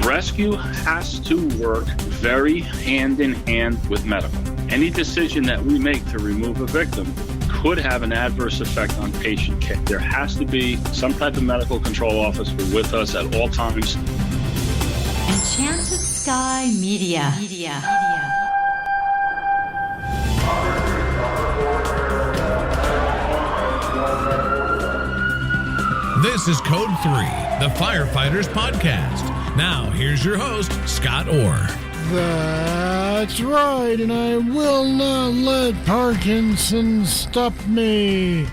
Rescue has to work very hand in hand with medical. Any decision that we make to remove a victim could have an adverse effect on patient care. There has to be some type of medical control officer with us at all times. Enchanted Sky Media. This is Code 3, the Firefighters podcast. Now, here's your host, Scott Orr. That's right, and I will not let Parkinson's stop me.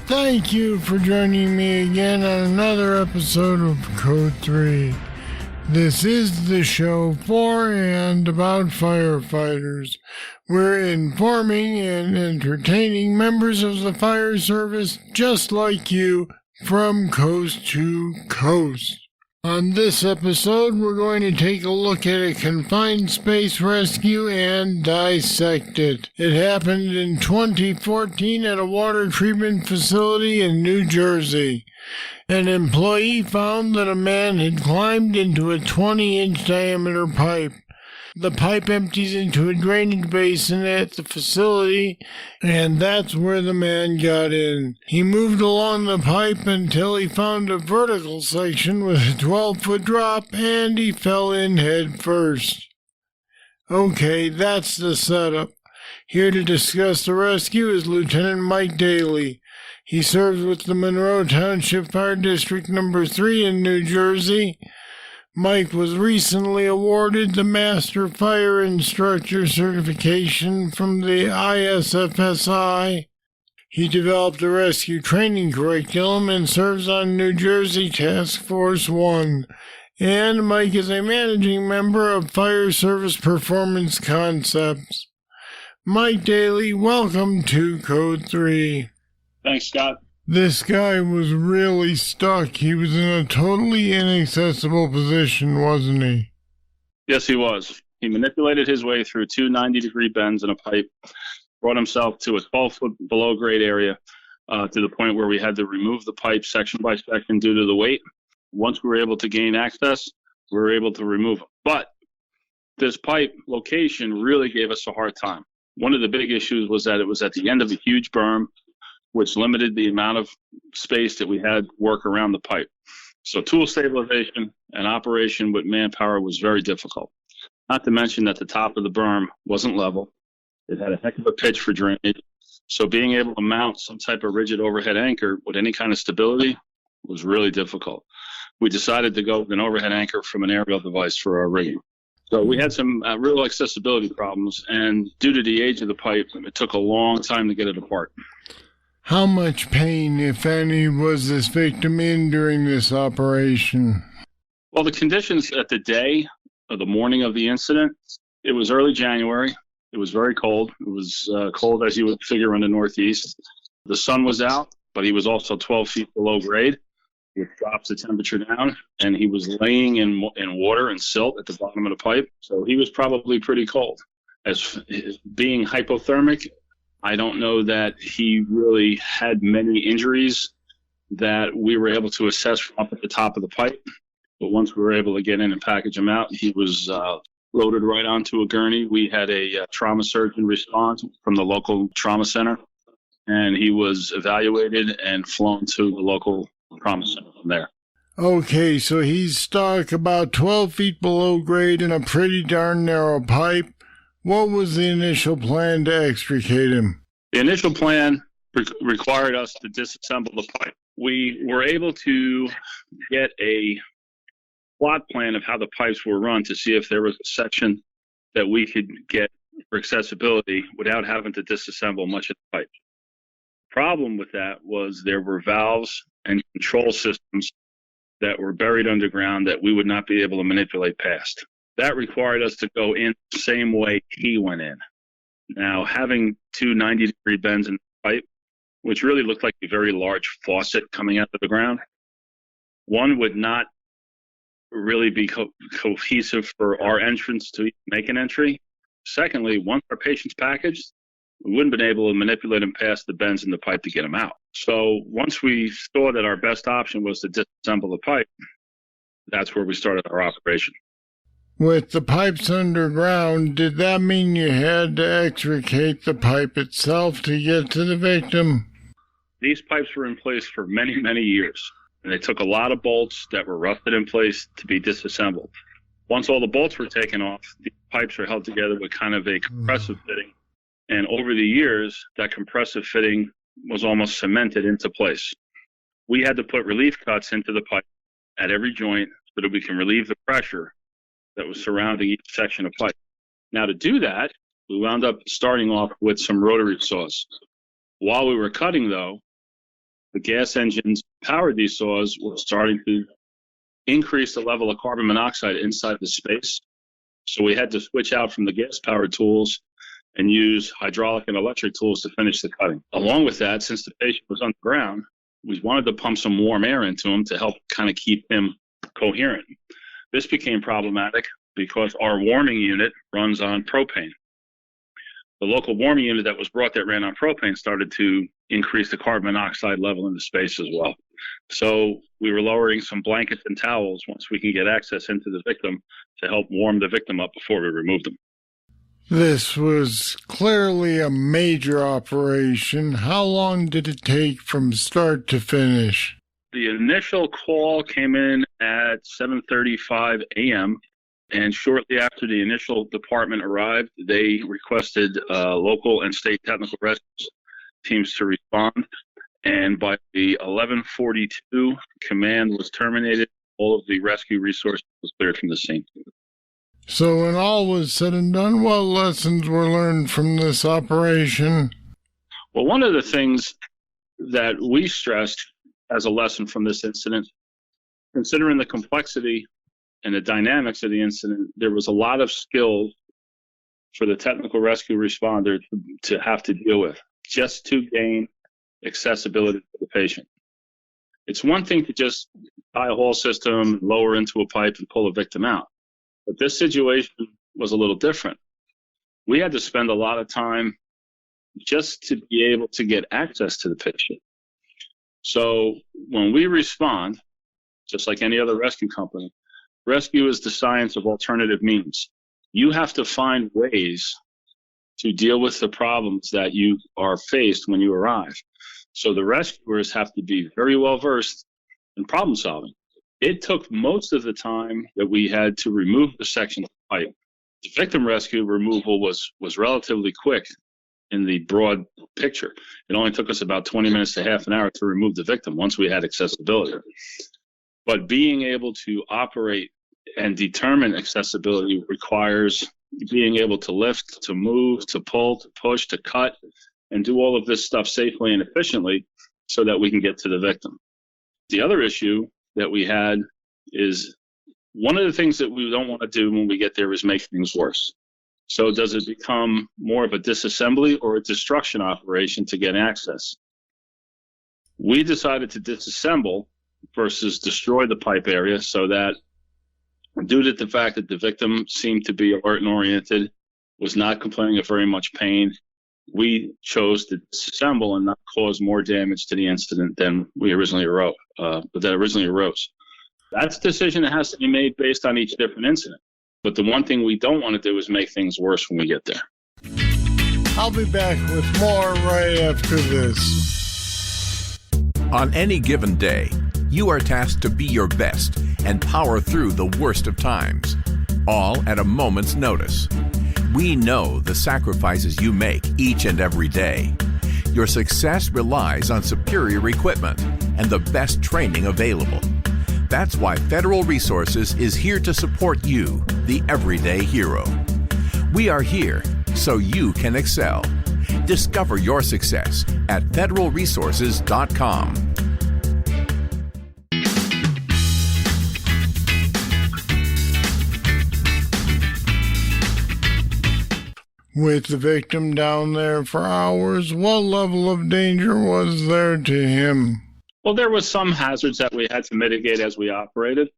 Thank you for joining me again on another episode of Code 3. This is the show for and about firefighters. We're informing and entertaining members of the fire service just like you from coast to coast. On this episode, we're going to take a look at a confined space rescue and dissect it. It happened in 2014 at a water treatment facility in New Jersey. An employee found that a man had climbed into a 20-inch diameter pipe. The pipe empties into a drainage basin at the facility, and that's where the man got in. He moved along the pipe until he found a vertical section with a 12-foot drop, and he fell in head first. Okay, that's the setup. Here to discuss the rescue is Lieutenant Mike Daley. He serves with the Monroe Township Fire District No. 3 in New Jersey. Mike was recently awarded the Master Fire Instructor certification from the ISFSI. He developed a rescue training curriculum and serves on New Jersey Task Force 1. And Mike is a managing member of Fire Service Performance Concepts. Mike Daley, welcome to Code 3. Thanks, Scott. This guy was really stuck. He was in a totally inaccessible position, wasn't he? Yes, he was. He manipulated his way through two 90-degree bends in a pipe, brought himself to a 12-foot below grade area to the point where we had to remove the pipe section by section due to the weight. Once we were able to gain access, we were able to remove it. But this pipe location really gave us a hard time. One of the big issues was that it was at the end of a huge berm, which limited the amount of space that we had to work around the pipe. So tool stabilization and operation with manpower was very difficult. Not to mention that the top of the berm wasn't level. It had a heck of a pitch for drainage. So being able to mount some type of rigid overhead anchor with any kind of stability was really difficult. We decided to go with an overhead anchor from an aerial device for our rigging. So we had some real accessibility problems, and due to the age of the pipe, it took a long time to get it apart. How much pain, if any, was this victim in during this operation? Well, the conditions at the day of the morning of the incident, it was early January. It was very cold. It was cold as you would figure in the Northeast. The sun was out, but he was also 12 feet below grade, which drops the temperature down, and he was laying in water and silt at the bottom of the pipe. So he was probably pretty cold. As being hypothermic, I don't know that he really had many injuries that we were able to assess from up at the top of the pipe. But once we were able to get in and package him out, he was loaded right onto a gurney. We had a trauma surgeon respond from the local trauma center, and he was evaluated and flown to the local trauma center from there. Okay, so he's stuck about 12 feet below grade in a pretty darn narrow pipe. What was the initial plan to extricate him? The initial plan required us to disassemble the pipe. We were able to get a plot plan of how the pipes were run to see if there was a section that we could get for accessibility without having to disassemble much of the pipe. The problem with that was there were valves and control systems that were buried underground that we would not be able to manipulate past. That required us to go in the same way he went in. Now, having two 90-degree bends in the pipe, which really looked like a very large faucet coming out of the ground, one would not really be cohesive for our entrance to make an entry. Secondly, once our patient's packaged, we wouldn't have been able to manipulate him past the bends in the pipe to get him out. So once we saw that our best option was to disassemble the pipe, that's where we started our operation. With the pipes underground, did that mean you had to extricate the pipe itself to get to the victim? These pipes were in place for many, many years, and it took a lot of bolts that were rusted in place to be disassembled. Once all the bolts were taken off, the pipes were held together with kind of a compressive fitting, and over the years, that compressive fitting was almost cemented into place. We had to put relief cuts into the pipe at every joint so that we can relieve the pressure that was surrounding each section of pipe. Now, to do that, we wound up starting off with some rotary saws. While we were cutting, though, the gas engines powered these saws were starting to increase the level of carbon monoxide inside the space. So we had to switch out from the gas-powered tools and use hydraulic and electric tools to finish the cutting. Along with that, since the patient was on the ground, we wanted to pump some warm air into him to help kind of keep him coherent. This became problematic because our warming unit runs on propane. The local warming unit that was brought that ran on propane started to increase the carbon monoxide level in the space as well. So we were lowering some blankets and towels once we can get access into the victim to help warm the victim up before we removed them. This was clearly a major operation. How long did it take from start to finish? The initial call came in at 7:35 a.m., and shortly after the initial department arrived, they requested local and state technical rescue teams to respond. And by the 11:42, command was terminated. All of the rescue resources was cleared from the scene. So when all was said and done, what lessons were learned from this operation? Well, one of the things that we stressed as a lesson from this incident, considering the complexity and the dynamics of the incident, there was a lot of skill for the technical rescue responder to have to deal with just to gain accessibility to the patient. It's one thing to just tie a whole system, lower into a pipe, and pull a victim out. But this situation was a little different. We had to spend a lot of time just to be able to get access to the patient. So when we respond, just like any other rescue company, rescue is the science of alternative means. You have to find ways to deal with the problems that you are faced when you arrive. So the rescuers have to be very well versed in problem solving. It took most of the time that we had to remove the section of pipe. The victim rescue removal was relatively quick in the broad picture. It only took us about 20 minutes to half an hour to remove the victim once we had accessibility. But being able to operate and determine accessibility requires being able to lift, to move, to pull, to push, to cut, and do all of this stuff safely and efficiently so that we can get to the victim. The other issue that we had is one of the things that we don't want to do when we get there is make things worse. So does it become more of a disassembly or a destruction operation to get access? We decided to disassemble versus destroy the pipe area so that due to the fact that the victim seemed to be alert and oriented, was not complaining of very much pain, we chose to disassemble and not cause more damage to the incident than we originally arose. That's a decision that has to be made based on each different incident. But the one thing we don't want to do is make things worse when we get there. I'll be back with more right after this. On any given day, you are tasked to be your best and power through the worst of times, all at a moment's notice. We know the sacrifices you make each and every day. Your success relies on superior equipment and the best training available. That's why Federal Resources is here to support you, the everyday hero. We are here so you can excel. Discover your success at federalresources.com. With the victim down there for hours, what level of danger was there to him? Well, there was some hazards that we had to mitigate as we operated.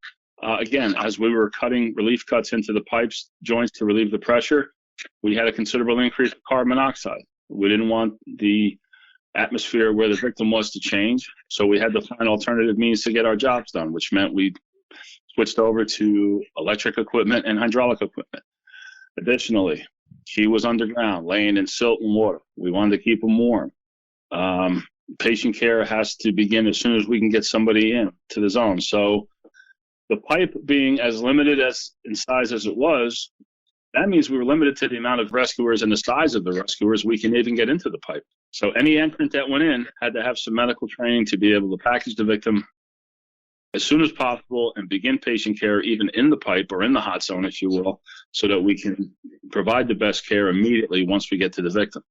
Again, as we were cutting relief cuts into the pipes joints to relieve the pressure, we had a considerable increase of carbon monoxide. We didn't want the atmosphere where the victim was to change, so we had to find alternative means to get our jobs done, which meant we switched over to electric equipment and hydraulic equipment. Additionally, he was underground, laying in silt and water. We wanted to keep him warm. Patient care has to begin as soon as we can get somebody in to the zone. So the pipe being as limited as in size as it was, that means we were limited to the amount of rescuers and the size of the rescuers we can even get into the pipe. So any entrant that went in had to have some medical training to be able to package the victim as soon as possible and begin patient care even in the pipe or in the hot zone, if you will, so that we can provide the best care immediately once we get to the victim.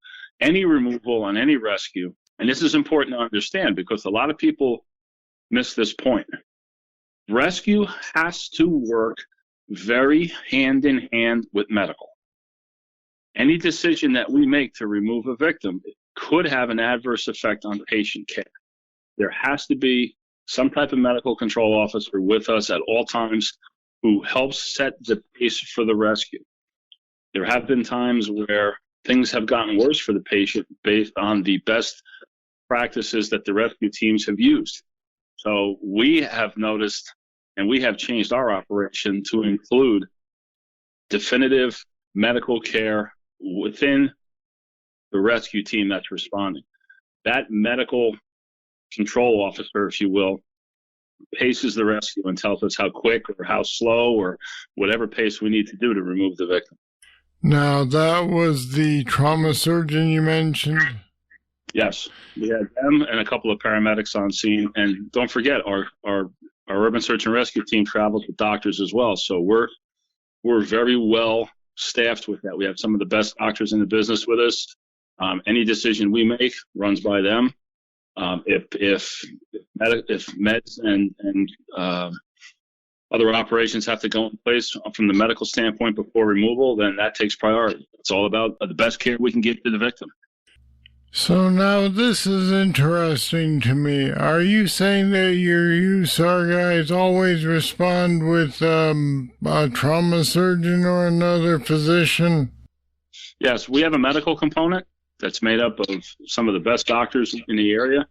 Any removal on any rescue, and this is important to understand because a lot of people miss this point. Rescue has to work very hand in hand with medical. Any decision that we make to remove a victim could have an adverse effect on patient care. There has to be some type of medical control officer with us at all times who helps set the pace for the rescue. There have been times where things have gotten worse for the patient based on the best practices that the rescue teams have used. So we have noticed, and we have changed our operation to include definitive medical care within the rescue team that's responding. That medical control officer, if you will, paces the rescue and tells us how quick or how slow or whatever pace we need to do to remove the victim. Now, that was the trauma surgeon you mentioned? Yes, we had them and a couple of paramedics on scene. And don't forget, our urban search and rescue team travels with doctors as well. So we're very well staffed with that. We have some of the best doctors in the business with us. Any decision we make runs by them. If meds and other operations have to go in place from the medical standpoint before removal, then that takes priority. It's all about the best care we can give to the victim. So now this is interesting to me. Are you saying that your USAR guys always respond with a trauma surgeon or another physician? Yes, we have a medical component that's made up of some of the best doctors in the area.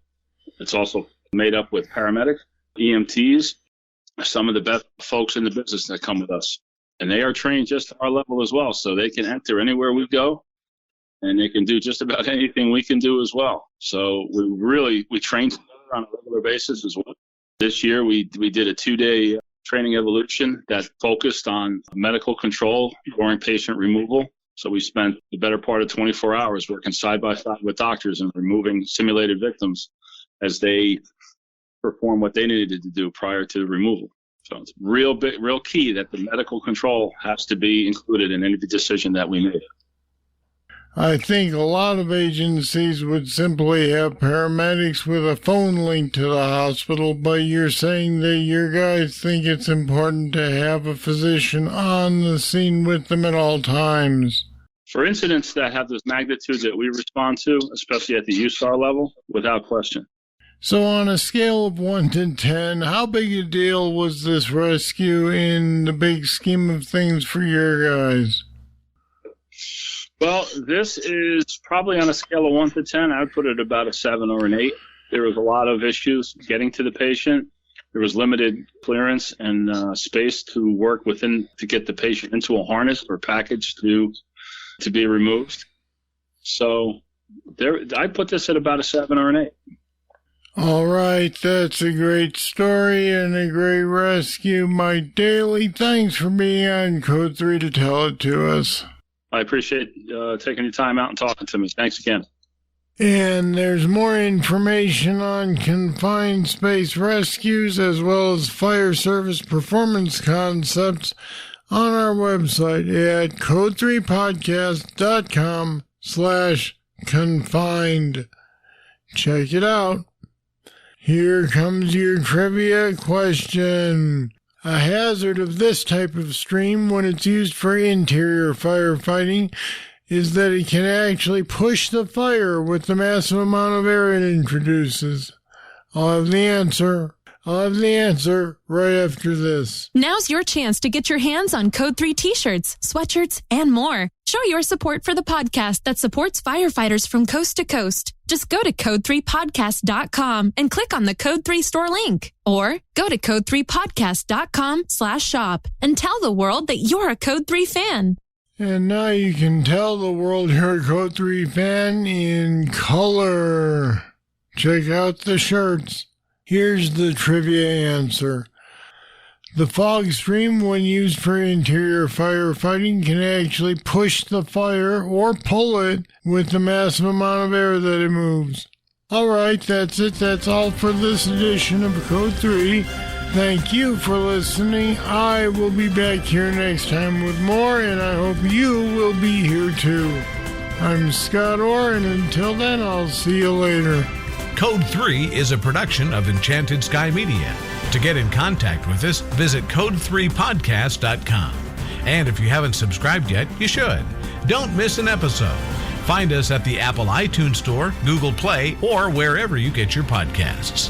It's also made up with paramedics, EMTs, some of the best folks in the business that come with us. And they are trained just to our level as well, so they can enter anywhere we go, and they can do just about anything we can do as well. So we train together on a regular basis as well. This year we did a 2-day training evolution that focused on medical control during patient removal. So we spent the better part of 24 hours working side by side with doctors and removing simulated victims as they perform what they needed to do prior to the removal. So it's real key that the medical control has to be included in any decision that we make. I think a lot of agencies would simply have paramedics with a phone link to the hospital, but you're saying that your guys think it's important to have a physician on the scene with them at all times. For incidents that have this magnitude that we respond to, especially at the USAR level, without question. So on a scale of 1 to 10, how big a deal was this rescue in the big scheme of things for your guys? Well, this is probably on a scale of 1 to 10. I would put it about a 7 or an 8. There was a lot of issues getting to the patient. There was limited clearance and space to work within to get the patient into a harness or package to be removed. So I put this at about a 7 or an 8. All right, that's a great story and a great rescue. Mike Daley, thanks for being on Code 3 to tell it to us. I appreciate taking your time out and talking to me. Thanks again. And there's more information on confined space rescues as well as fire service performance concepts on our website at code3podcast.com/confined. Check it out. Here comes your trivia question. A hazard of this type of stream when it's used for interior firefighting is that it can actually push the fire with the massive amount of air it introduces. I'll have the answer right after this. Now's your chance to get your hands on Code 3 t-shirts, sweatshirts, and more. Show your support for the podcast that supports firefighters from coast to coast. Just go to code3podcast.com and click on the Code 3 store link. Or go to code3podcast.com/shop and tell the world that you're a Code 3 fan. And now you can tell the world you're a Code 3 fan in color. Check out the shirts. Here's the trivia answer. The fog stream, when used for interior firefighting, can actually push the fire or pull it with the massive amount of air that it moves. All right, that's it. That's all for this edition of Code 3. Thank you for listening. I will be back here next time with more, and I hope you will be here too. I'm Scott Orr, and until then, I'll see you later. Code 3 is a production of Enchanted Sky Media. To get in contact with us, visit code3podcast.com. And if you haven't subscribed yet, you should. Don't miss an episode. Find us at the Apple iTunes Store, Google Play, or wherever you get your podcasts.